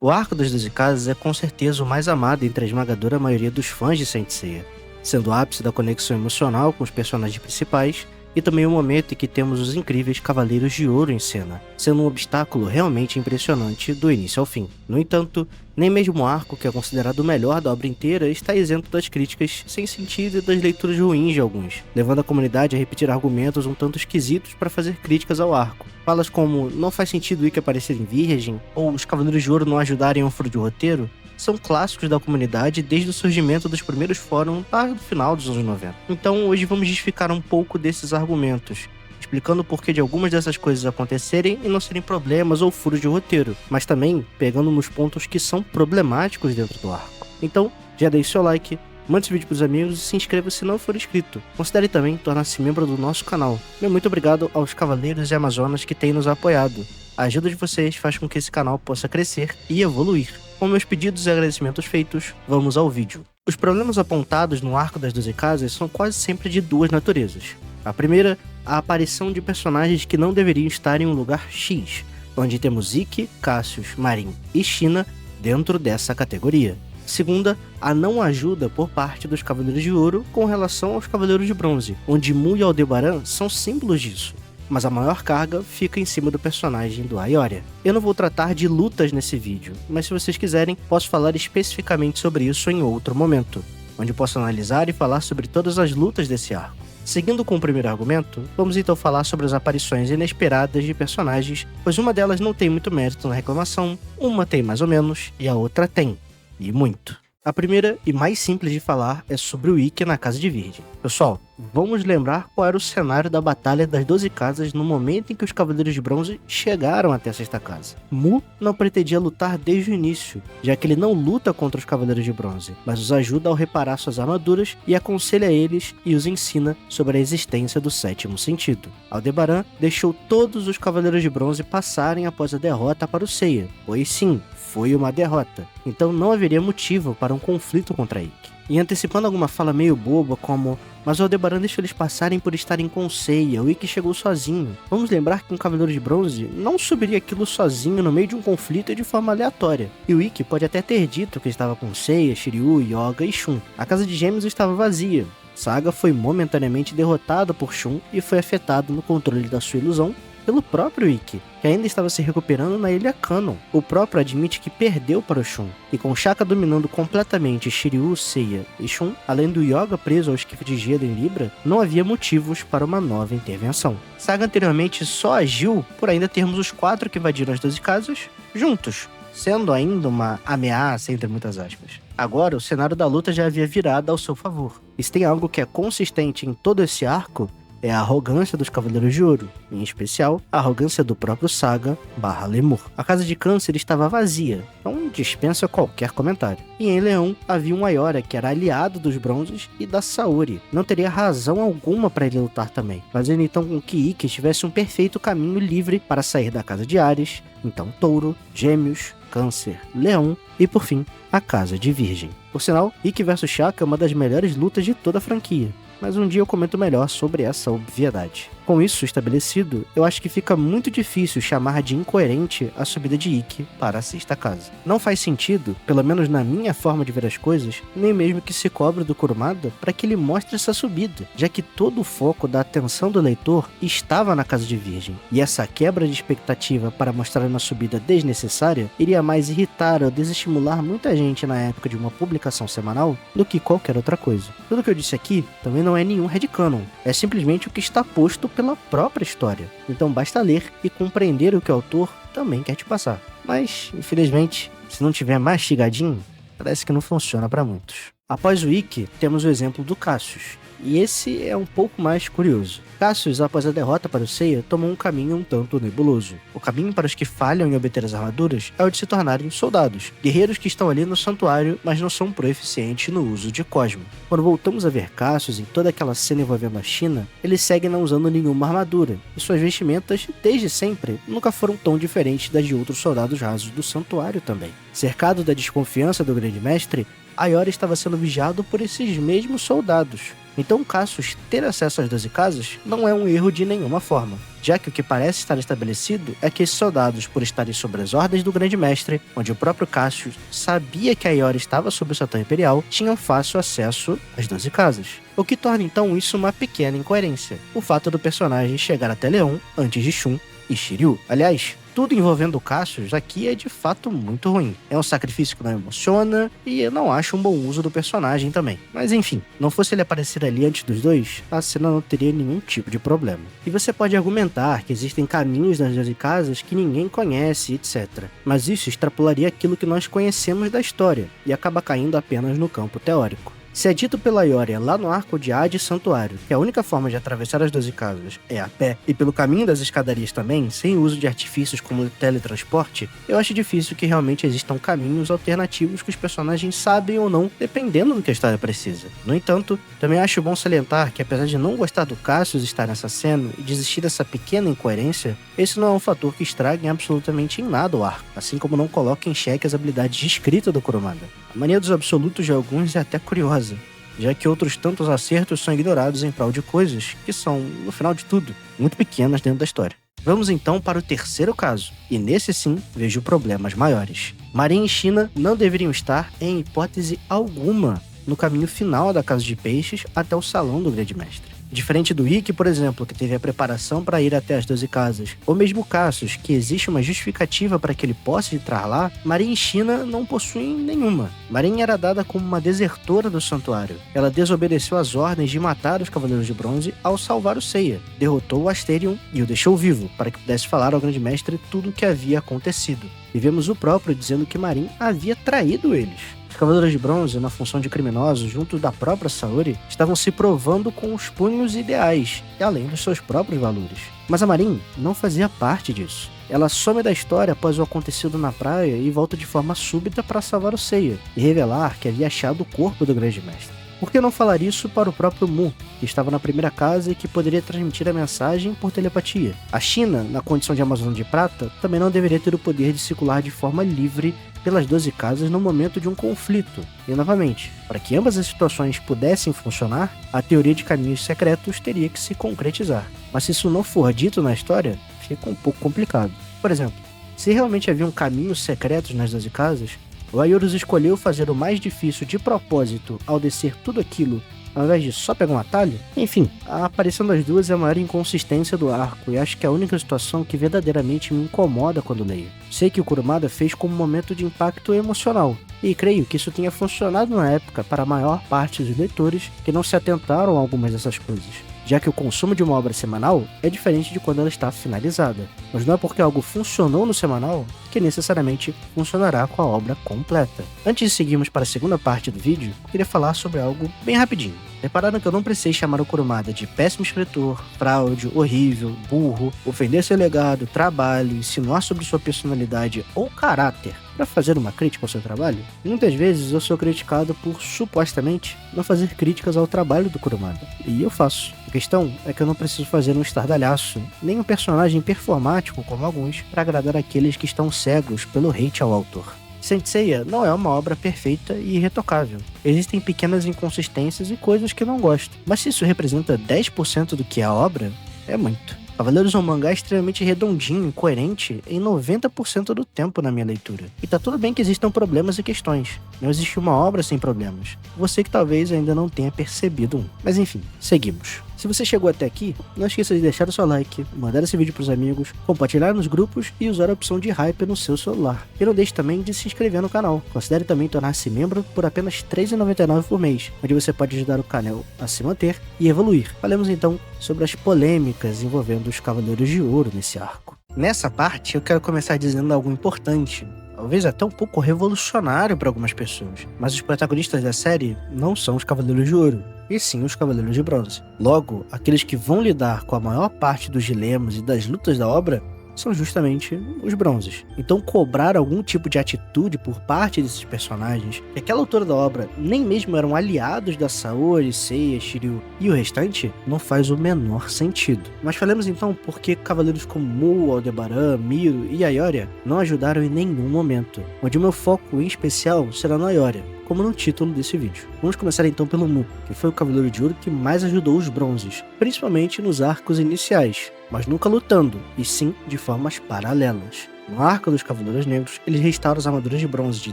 O Arco das 12 Casas é com certeza o mais amado entre a esmagadora maioria dos fãs de Saint Seiya, sendo o ápice da conexão emocional com os personagens principais e também o momento em que temos os incríveis Cavaleiros de Ouro em cena, sendo um obstáculo realmente impressionante do início ao fim. No entanto, nem mesmo o arco, que é considerado o melhor da obra inteira, está isento das críticas sem sentido e das leituras ruins de alguns, levando a comunidade a repetir argumentos um tanto esquisitos para fazer críticas ao arco. Falas como não faz sentido o Ikki aparecer em Virgem, ou os Cavaleiros de Ouro não ajudarem um furo de roteiro, são clássicos da comunidade desde o surgimento dos primeiros fóruns lá no final dos anos 90. Então hoje vamos justificar um pouco desses argumentos, explicando o porquê de algumas dessas coisas acontecerem e não serem problemas ou furos de roteiro, mas também pegando nos pontos que são problemáticos dentro do arco. Então, já deixe seu like, mande esse vídeo para os amigos e se inscreva se não for inscrito. Considere também tornar-se membro do nosso canal. Meu muito obrigado aos Cavaleiros e Amazonas que têm nos apoiado. A ajuda de vocês faz com que esse canal possa crescer e evoluir. Com meus pedidos e agradecimentos feitos, vamos ao vídeo. Os problemas apontados no Arco das 12 Casas são quase sempre de duas naturezas. A primeira, a aparição de personagens que não deveriam estar em um lugar X, onde temos Ikki, Cassius, Marin e China dentro dessa categoria. Segunda, a não ajuda por parte dos Cavaleiros de Ouro com relação aos Cavaleiros de Bronze, onde Mu e Aldebaran são símbolos disso, mas a maior carga fica em cima do personagem do Ayoria. Eu não vou tratar de lutas nesse vídeo, mas se vocês quiserem, posso falar especificamente sobre isso em outro momento, onde posso analisar e falar sobre todas as lutas desse arco. Seguindo com o primeiro argumento, vamos então falar sobre as aparições inesperadas de personagens, pois uma delas não tem muito mérito na reclamação, uma tem mais ou menos, e a outra tem, e muito. A primeira e mais simples de falar é sobre o Ikki na Casa de Virgem. Pessoal, vamos lembrar qual era o cenário da Batalha das 12 Casas no momento em que os Cavaleiros de Bronze chegaram até a sexta casa. Mu não pretendia lutar desde o início, já que ele não luta contra os Cavaleiros de Bronze, mas os ajuda ao reparar suas armaduras e aconselha eles e os ensina sobre a existência do sétimo sentido. Aldebaran deixou todos os Cavaleiros de Bronze passarem após a derrota para o Seiya, pois sim, foi uma derrota, então não haveria motivo para um conflito contra Ikki. E antecipando alguma fala meio boba como "mas o Aldebaran deixou eles passarem por estarem com Seiya, o Ikki chegou sozinho". Vamos lembrar que um Cavaleiro de Bronze não subiria aquilo sozinho no meio de um conflito de forma aleatória. E o Ikki pode até ter dito que estava com Seiya, Shiryu, Yoga e Shun. A Casa de Gêmeos estava vazia. Saga foi momentaneamente derrotado por Shun e foi afetado no controle da sua ilusão pelo próprio Ikki, que ainda estava se recuperando na Ilha Canon. O próprio admite que perdeu para o Shun, e com Shaka dominando completamente Shiryu, Seiya e Shun, além do Yoga preso ao esquife de gelo em Libra, não havia motivos para uma nova intervenção. Saga anteriormente só agiu por ainda termos os 4 que invadiram as 12 casas juntos, sendo ainda uma ameaça entre muitas aspas. Agora, o cenário da luta já havia virado ao seu favor. E se tem algo que é consistente em todo esse arco, é a arrogância dos Cavaleiros de Ouro, em especial a arrogância do próprio Saga / Lemur. A Casa de Câncer estava vazia, então dispensa qualquer comentário. E em Leão havia um Ayoria que era aliado dos Bronzes e da Saori. Não teria razão alguma para ele lutar também, fazendo então com que Ikki tivesse um perfeito caminho livre para sair da Casa de Ares, então Touro, Gêmeos, Câncer, Leão e por fim a Casa de Virgem. Por sinal, Ikki vs Shaka é uma das melhores lutas de toda a franquia, mas um dia eu comento melhor sobre essa obviedade. Com isso estabelecido, eu acho que fica muito difícil chamar de incoerente a subida de Ikki para a sexta casa. Não faz sentido, pelo menos na minha forma de ver as coisas, nem mesmo que se cobre do Kurumada para que ele mostre essa subida, já que todo o foco da atenção do leitor estava na Casa de Virgem, e essa quebra de expectativa para mostrar uma subida desnecessária iria mais irritar ou desestimular muita gente na época de uma publicação semanal do que qualquer outra coisa. Tudo que eu disse aqui também não é nenhum headcanon, é simplesmente o que está posto pela própria história. Então basta ler e compreender o que o autor também quer te passar. Mas, infelizmente, se não tiver mastigadinho, parece que não funciona para muitos. Após o Ikki, temos o exemplo do Cassius, e esse é um pouco mais curioso. Cassius, após a derrota para o Seiya, tomou um caminho um tanto nebuloso. O caminho para os que falham em obter as armaduras é o de se tornarem soldados, guerreiros que estão ali no santuário, mas não são proeficientes no uso de Cosmo. Quando voltamos a ver Cassius em toda aquela cena envolvendo a China, ele segue não usando nenhuma armadura, e suas vestimentas, desde sempre, nunca foram tão diferentes das de outros soldados rasos do santuário também. Cercado da desconfiança do grande mestre, Ayoria estava sendo vigiado por esses mesmos soldados. Então Cassius ter acesso às 12 casas não é um erro de nenhuma forma, já que o que parece estar estabelecido é que esses soldados, por estarem sob as ordens do Grande Mestre, onde o próprio Cassius sabia que a Iori estava sob o Satã Imperial, tinham fácil acesso às 12 casas. O que torna então isso uma pequena incoerência, o fato do personagem chegar até Leon antes de Shun e Shiryu. Aliás, tudo envolvendo o Cassius aqui é de fato muito ruim. É um sacrifício que não emociona e eu não acho um bom uso do personagem também. Mas enfim, não fosse ele aparecer ali antes dos dois, a cena não teria nenhum tipo de problema. E você pode argumentar que existem caminhos nas 12 casas que ninguém conhece, etc. Mas isso extrapolaria aquilo que nós conhecemos da história e acaba caindo apenas no campo teórico. Se é dito pela Ioria lá no arco de Hades Santuário que a única forma de atravessar as 12 casas é a pé, e pelo caminho das escadarias também, sem uso de artifícios como teletransporte, eu acho difícil que realmente existam caminhos alternativos que os personagens sabem ou não, dependendo do que a história precisa. No entanto, também acho bom salientar que apesar de não gostar do Cassius estar nessa cena e desistir dessa pequena incoerência, esse não é um fator que estrague absolutamente em nada o arco, assim como não coloca em xeque as habilidades de escrita do Kurumada. A mania dos absolutos de alguns é até curiosa, já que outros tantos acertos são ignorados em prol de coisas que são, no final de tudo, muito pequenas dentro da história. Vamos então para o terceiro caso, e nesse sim vejo problemas maiores. Marin e China não deveriam estar, em hipótese alguma, no caminho final da Casa de Peixes até o Salão do Grande Mestre. Diferente do Ikki, por exemplo, que teve a preparação para ir até as 12 casas, ou mesmo Cassius, que existe uma justificativa para que ele possa entrar lá, Marin e China não possuem nenhuma. Marin era dada como uma desertora do santuário. Ela desobedeceu às ordens de matar os Cavaleiros de Bronze ao salvar o Seiya, derrotou o Asterion e o deixou vivo, para que pudesse falar ao Grande Mestre tudo o que havia acontecido. E vemos o próprio dizendo que Marin havia traído eles. Os Cavaleiros de Bronze, na função de criminosos junto da própria Saori, estavam se provando com os punhos ideais, e além dos seus próprios valores. Mas a Marin não fazia parte disso. Ela some da história após o acontecido na praia e volta de forma súbita para salvar o Seiya e revelar que havia achado o corpo do Grande Mestre. Por que não falar isso para o próprio Mu, que estava na primeira casa e que poderia transmitir a mensagem por telepatia? A China, na condição de Amazona de Prata, também não deveria ter o poder de circular de forma livre pelas 12 casas no momento de um conflito. E novamente, para que ambas as situações pudessem funcionar, a teoria de caminhos secretos teria que se concretizar. Mas se isso não for dito na história, fica um pouco complicado. Por exemplo, se realmente haviam caminhos secretos nas 12 casas, o Aiorus escolheu fazer o mais difícil de propósito ao descer tudo aquilo, ao invés de só pegar um atalho? Enfim, a aparição das duas é a maior inconsistência do arco, e acho que é a única situação que verdadeiramente me incomoda quando leio. Sei que o Kurumada fez como um momento de impacto emocional, e creio que isso tenha funcionado na época para a maior parte dos leitores que não se atentaram a algumas dessas coisas, já que o consumo de uma obra semanal é diferente de quando ela está finalizada. Mas não é porque algo funcionou no semanal que necessariamente funcionará com a obra completa. Antes de seguirmos para a segunda parte do vídeo, eu queria falar sobre algo bem rapidinho. Repararam que eu não precisei chamar o Kurumada de péssimo escritor, fraude, horrível, burro, ofender seu legado, trabalho, insinuar sobre sua personalidade ou caráter para fazer uma crítica ao seu trabalho? Muitas vezes eu sou criticado por, supostamente, não fazer críticas ao trabalho do Kurumada. E eu faço. A questão é que eu não preciso fazer um estardalhaço, nem um personagem performático como alguns, para agradar aqueles que estão cegos pelo hate ao autor. Saint Seiya não é uma obra perfeita e irretocável. Existem pequenas inconsistências e coisas que eu não gosto. Mas se isso representa 10% do que é a obra, é muito. Cavaleiros é um mangá extremamente redondinho e coerente em 90% do tempo na minha leitura. E tá tudo bem que existam problemas e questões. Não existe uma obra sem problemas. Você que talvez ainda não tenha percebido um. Mas enfim, seguimos. Se você chegou até aqui, não esqueça de deixar o seu like, mandar esse vídeo pros amigos, compartilhar nos grupos e usar a opção de hype no seu celular. E não deixe também de se inscrever no canal. Considere também tornar-se membro por apenas R$ 3,99 por mês, onde você pode ajudar o canal a se manter e evoluir. Falemos então sobre as polêmicas envolvendo os Cavaleiros de Ouro nesse arco. Nessa parte, eu quero começar dizendo algo importante, talvez até um pouco revolucionário para algumas pessoas, mas os protagonistas da série não são os Cavaleiros de Ouro, e sim os Cavaleiros de Bronze. Logo, aqueles que vão lidar com a maior parte dos dilemas e das lutas da obra são justamente os bronzes. Então cobrar algum tipo de atitude por parte desses personagens, que aquela autora da obra nem mesmo eram aliados da Saori, Seiya, Shiryu e o restante, não faz o menor sentido. Mas falemos então por que cavaleiros como Mu, Aldebaran, Miro e Ayoria não ajudaram em nenhum momento, onde o meu foco em especial será na Ayoria. como no título desse vídeo. Vamos começar então pelo Mu, que foi o Cavaleiro de Ouro que mais ajudou os bronzes, principalmente nos arcos iniciais, mas nunca lutando, e sim de formas paralelas. No arco dos Cavaleiros Negros, ele restaura as armaduras de bronze de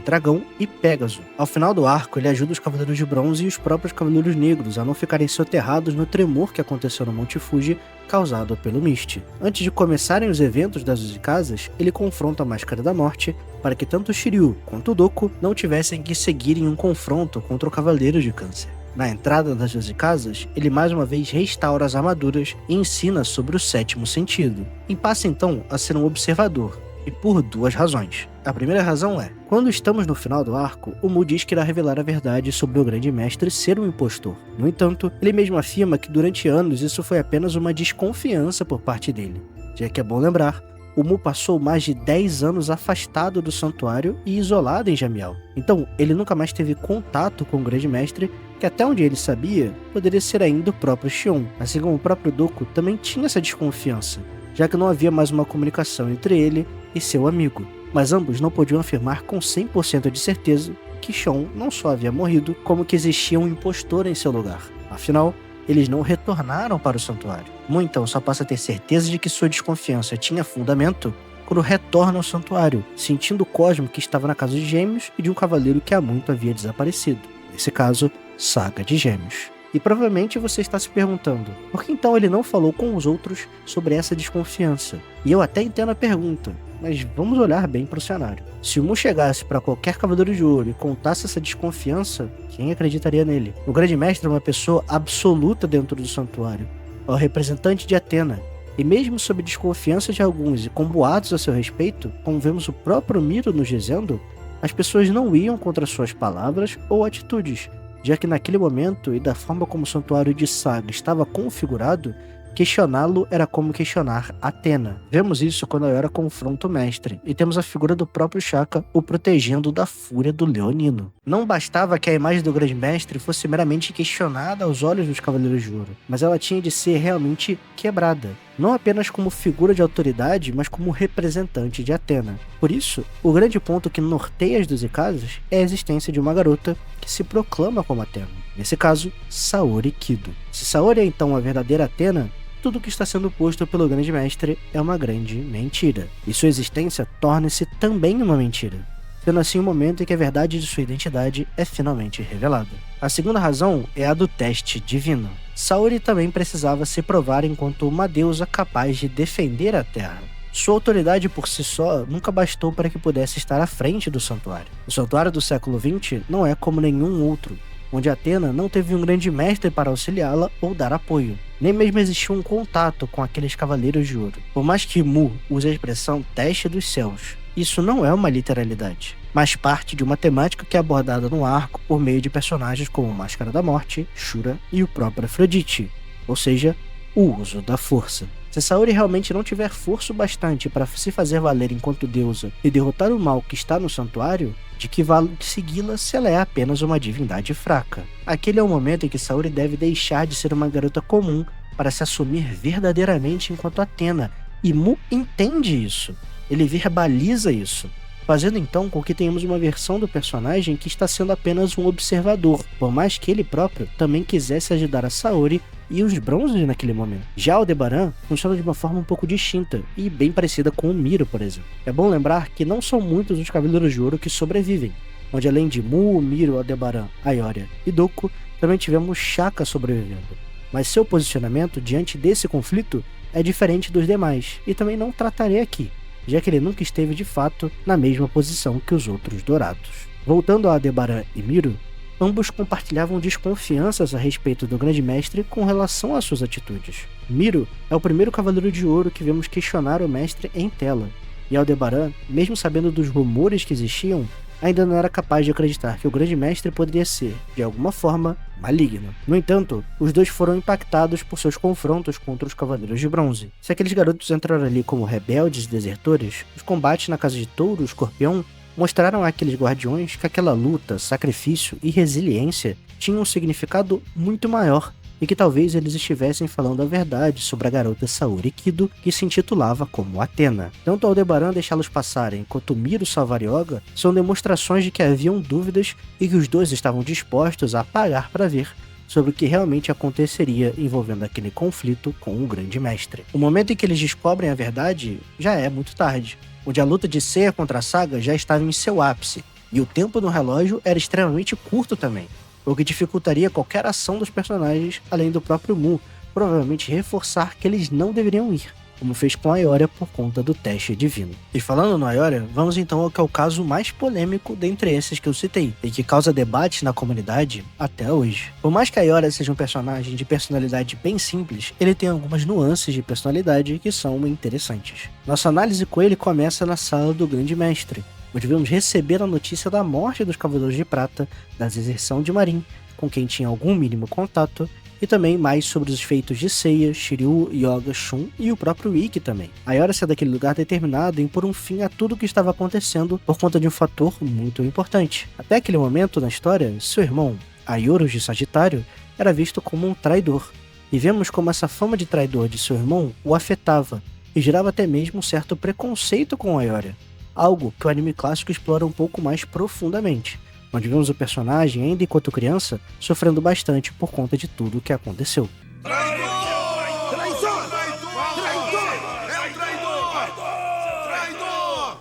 Dragão e Pégaso. Ao final do arco, ele ajuda os Cavaleiros de Bronze e os próprios Cavaleiros Negros a não ficarem soterrados no tremor que aconteceu no Monte Fuji, causado pelo Mist. Antes de começarem os eventos das 12 casas, ele confronta a Máscara da Morte para que tanto Shiryu quanto Doku não tivessem que seguir em um confronto contra o Cavaleiro de Câncer. Na entrada das 12 casas, ele mais uma vez restaura as armaduras e ensina sobre o sétimo sentido. E passa então a ser um observador, e por duas razões. A primeira razão é, quando estamos no final do arco, o Mu diz que irá revelar a verdade sobre o Grande Mestre ser um impostor. No entanto, ele mesmo afirma que durante anos isso foi apenas uma desconfiança por parte dele. Já que é bom lembrar, o Mu passou mais de 10 anos afastado do santuário e isolado em Jamiel. Então, ele nunca mais teve contato com o Grande Mestre, que até onde ele sabia, poderia ser ainda o próprio Xion. Assim como o próprio Doku também tinha essa desconfiança, já que não havia mais uma comunicação entre ele e seu amigo. Mas ambos não podiam afirmar com 100% de certeza que Xion não só havia morrido, como que existia um impostor em seu lugar. Afinal, eles não retornaram para o santuário. Mu então só passa a ter certeza de que sua desconfiança tinha fundamento quando retorna ao santuário, sentindo o Cosmo que estava na casa de Gêmeos e de um cavaleiro que há muito havia desaparecido. Nesse caso, Saga de Gêmeos. E provavelmente você está se perguntando, por que então ele não falou com os outros sobre essa desconfiança? E eu até entendo a pergunta, mas vamos olhar bem para o cenário. Se o Mu chegasse para qualquer Cavaleiro de Ouro e contasse essa desconfiança, quem acreditaria nele? O Grande Mestre é uma pessoa absoluta dentro do santuário, é o representante de Athena. E mesmo sob desconfiança de alguns e com boatos a seu respeito, como vemos o próprio Miro nos dizendo, as pessoas não iam contra suas palavras ou atitudes, já que naquele momento e da forma como o santuário de Saga estava configurado, questioná-lo era como questionar Athena. Vemos isso quando Ayora confronta o mestre, e temos a figura do próprio Shaka o protegendo da fúria do leonino. Não bastava que a imagem do grande mestre fosse meramente questionada aos olhos dos Cavaleiros de Ouro, mas ela tinha de ser realmente quebrada, não apenas como figura de autoridade, mas como representante de Athena. Por isso, o grande ponto que norteia as 12 casas é a existência de uma garota que se proclama como Athena. Nesse caso, Saori Kido. Se Saori é então a verdadeira Athena, tudo o que está sendo posto pelo Grande Mestre é uma grande mentira. E sua existência torna-se também uma mentira, sendo assim o momento em que a verdade de sua identidade é finalmente revelada. A segunda razão é a do teste divino. Saori também precisava se provar enquanto uma deusa capaz de defender a Terra. Sua autoridade por si só nunca bastou para que pudesse estar à frente do santuário. O santuário do século XX não é como nenhum outro, onde Athena não teve um grande mestre para auxiliá-la ou dar apoio. Nem mesmo existiu um contato com aqueles Cavaleiros de Ouro. Por mais que Mu use a expressão teste dos céus, isso não é uma literalidade, mas parte de uma temática que é abordada no arco por meio de personagens como Máscara da Morte, Shura e o próprio Afrodite, ou seja, o uso da força. Se Saori realmente não tiver força bastante para se fazer valer enquanto deusa e derrotar o mal que está no santuário, de que vale segui-la se ela é apenas uma divindade fraca? Aquele é o momento em que Saori deve deixar de ser uma garota comum para se assumir verdadeiramente enquanto Athena, e Mu entende isso. Ele verbaliza isso, fazendo então com que tenhamos uma versão do personagem que está sendo apenas um observador, por mais que ele próprio também quisesse ajudar a Saori e os bronzes naquele momento. Já Aldebaran funciona de uma forma um pouco distinta e bem parecida com o Miro, por exemplo. É bom lembrar que não são muitos os Cavaleiros de Ouro que sobrevivem, onde além de Mu, Miro, Aldebaran, Ayora e Doku, também tivemos Shaka sobrevivendo. Mas seu posicionamento diante desse conflito é diferente dos demais, e também não tratarei aqui, já que ele nunca esteve de fato na mesma posição que os outros dourados. Voltando a Aldebaran e Miro, ambos compartilhavam desconfianças a respeito do Grande Mestre com relação às suas atitudes. Miro é o primeiro Cavaleiro de Ouro que vemos questionar o Mestre em tela, e Aldebaran, mesmo sabendo dos rumores que existiam, ainda não era capaz de acreditar que o Grande Mestre poderia ser, de alguma forma, maligno. No entanto, os dois foram impactados por seus confrontos contra os Cavaleiros de Bronze. Se aqueles garotos entraram ali como rebeldes e desertores, os combates na Casa de Touro, Escorpião, mostraram àqueles guardiões que aquela luta, sacrifício e resiliência tinham um significado muito maior e que talvez eles estivessem falando a verdade sobre a garota Saori Kido, que se intitulava como Athena. Tanto Aldebaran deixá-los passarem quanto Miro salvar Yoga são demonstrações de que haviam dúvidas e que os dois estavam dispostos a pagar para ver sobre o que realmente aconteceria envolvendo aquele conflito com o Grande Mestre. O momento em que eles descobrem a verdade já é muito tarde, onde a luta de Seiya contra a Saga já estava em seu ápice, e o tempo no relógio era extremamente curto também, o que dificultaria qualquer ação dos personagens, além do próprio Mu, provavelmente reforçar que eles não deveriam ir, como fez com a Ioria por conta do teste divino. E falando no Ioria, vamos então ao que é o caso mais polêmico dentre esses que eu citei, e que causa debate na comunidade até hoje. Por mais que a Ioria seja um personagem de personalidade bem simples, ele tem algumas nuances de personalidade que são interessantes. Nossa análise com ele começa na sala do Grande Mestre, onde vamos receber a notícia da morte dos Cavaleiros de Prata, da deserção de Marin, com quem tinha algum mínimo contato, e também mais sobre os feitos de Seiya, Shiryu, Yoga, Shun e o próprio Ikki também. A Ioria sai daquele lugar determinado em pôr um fim a tudo o que estava acontecendo por conta de um fator muito importante. Até aquele momento na história, seu irmão, Aioros de Sagitário, era visto como um traidor, e vemos como essa fama de traidor de seu irmão o afetava, e gerava até mesmo um certo preconceito com a Ioria, algo que o anime clássico explora um pouco mais profundamente, onde vemos o personagem, ainda enquanto criança, sofrendo bastante por conta de tudo o que aconteceu. Traidor! Traidor! Traidor! É um traidor! Traidor!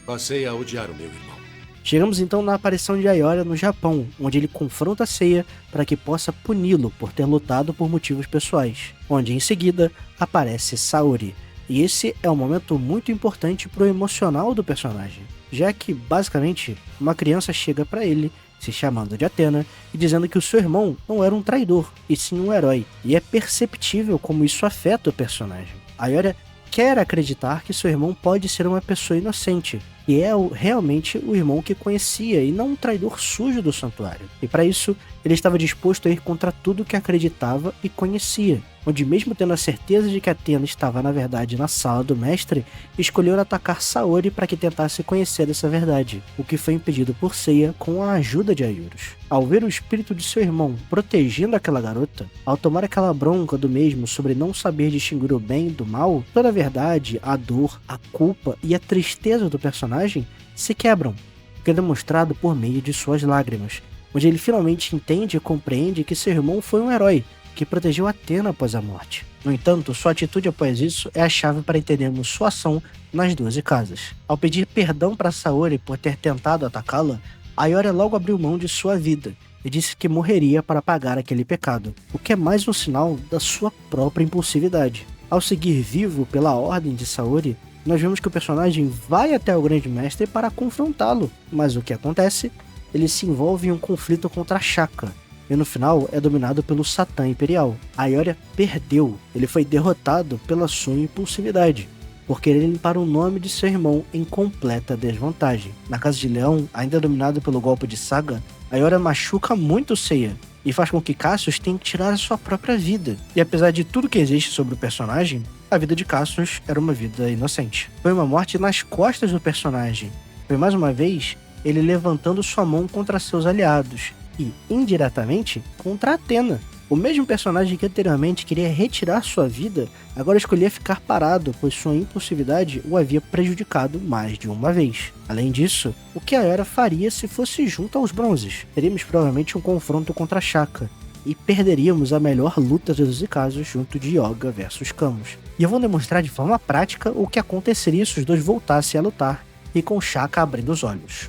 Passei a odiar o meu irmão. Chegamos então na aparição de Ioria no Japão, onde ele confronta Seiya para que possa puni-lo por ter lutado por motivos pessoais, onde em seguida aparece Saori. E esse é um momento muito importante pro emocional do personagem, já que, basicamente, uma criança chega para ele, se chamando de Athena, e dizendo que o seu irmão não era um traidor, e sim um herói, e é perceptível como isso afeta o personagem. A Ioria quer acreditar que seu irmão pode ser uma pessoa inocente, e é realmente o irmão que conhecia, e não um traidor sujo do santuário. E para isso, ele estava disposto a ir contra tudo que acreditava e conhecia, onde mesmo tendo a certeza de que Athena estava na verdade na sala do mestre, escolheu atacar Saori para que tentasse conhecer essa verdade, o que foi impedido por Seiya com a ajuda de Aioros. Ao ver o espírito de seu irmão protegendo aquela garota, ao tomar aquela bronca do mesmo sobre não saber distinguir o bem do mal, toda a verdade, a dor, a culpa e a tristeza do personagem se quebram, o que é demonstrado por meio de suas lágrimas, onde ele finalmente entende e compreende que seu irmão foi um herói, que protegeu Athena após a morte. No entanto, sua atitude após isso é a chave para entendermos sua ação nas 12 casas. Ao pedir perdão para Saori por ter tentado atacá-la, a Ioria logo abriu mão de sua vida e disse que morreria para pagar aquele pecado, o que é mais um sinal da sua própria impulsividade. Ao seguir vivo pela ordem de Saori, nós vemos que o personagem vai até o Grande Mestre para confrontá-lo, mas o que acontece? Ele se envolve em um conflito contra Shaka, e no final é dominado pelo Satã Imperial. A Ioria perdeu, ele foi derrotado pela sua impulsividade, por querer limpar o nome de seu irmão em completa desvantagem. Na Casa de Leão, ainda dominado pelo golpe de Saga, a Ioria machuca muito Seiya, e faz com que Cassius tenha que tirar a sua própria vida. E apesar de tudo que existe sobre o personagem, a vida de Cassius era uma vida inocente. Foi uma morte nas costas do personagem. Foi mais uma vez ele levantando sua mão contra seus aliados, e, indiretamente, contra Athena. O mesmo personagem que anteriormente queria retirar sua vida, agora escolhia ficar parado, pois sua impulsividade o havia prejudicado mais de uma vez. Além disso, o que a Ioria faria se fosse junto aos bronzes? Teríamos provavelmente um confronto contra Shaka, e perderíamos a melhor luta dos 12 casos junto de Yoga versus Camus. E eu vou demonstrar de forma prática o que aconteceria se os dois voltassem a lutar, e com Shaka abrindo os olhos.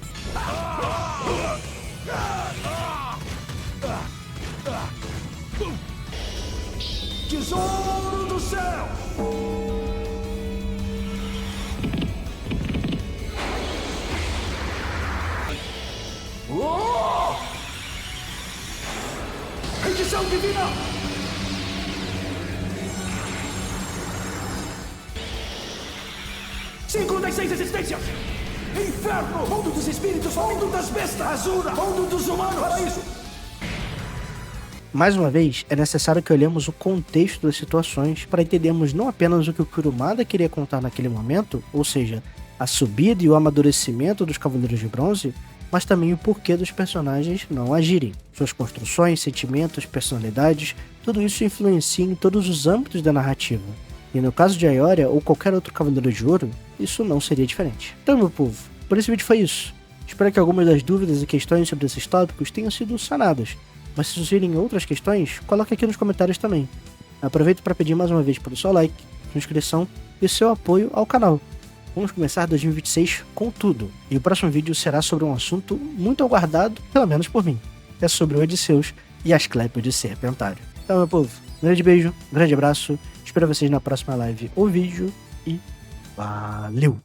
Tesouro do céu! Edição divina! Cinco das 6 existências! Inferno! Mundo dos espíritos! Mundo das bestas! Azura! Mundo dos humanos! Paraíso! Mais uma vez, é necessário que olhemos o contexto das situações para entendermos não apenas o que o Kurumada queria contar naquele momento, ou seja, a subida e o amadurecimento dos Cavaleiros de Bronze, mas também o porquê dos personagens não agirem. Suas construções, sentimentos, personalidades, tudo isso influencia em todos os âmbitos da narrativa. E no caso de Aioria ou qualquer outro Cavaleiro de Ouro, isso não seria diferente. Então, meu povo, por esse vídeo foi isso. Espero que algumas das dúvidas e questões sobre esses tópicos tenham sido sanadas, mas se surgirem outras questões, coloque aqui nos comentários também. Aproveito para pedir mais uma vez pelo seu like, sua inscrição e seu apoio ao canal. Vamos começar 2026 com tudo, e o próximo vídeo será sobre um assunto muito aguardado, pelo menos por mim. É sobre o Odisseus e Asclépio de Serpentário. Então, meu povo, um grande beijo, um grande abraço, espero vocês na próxima live ou vídeo, e valeu!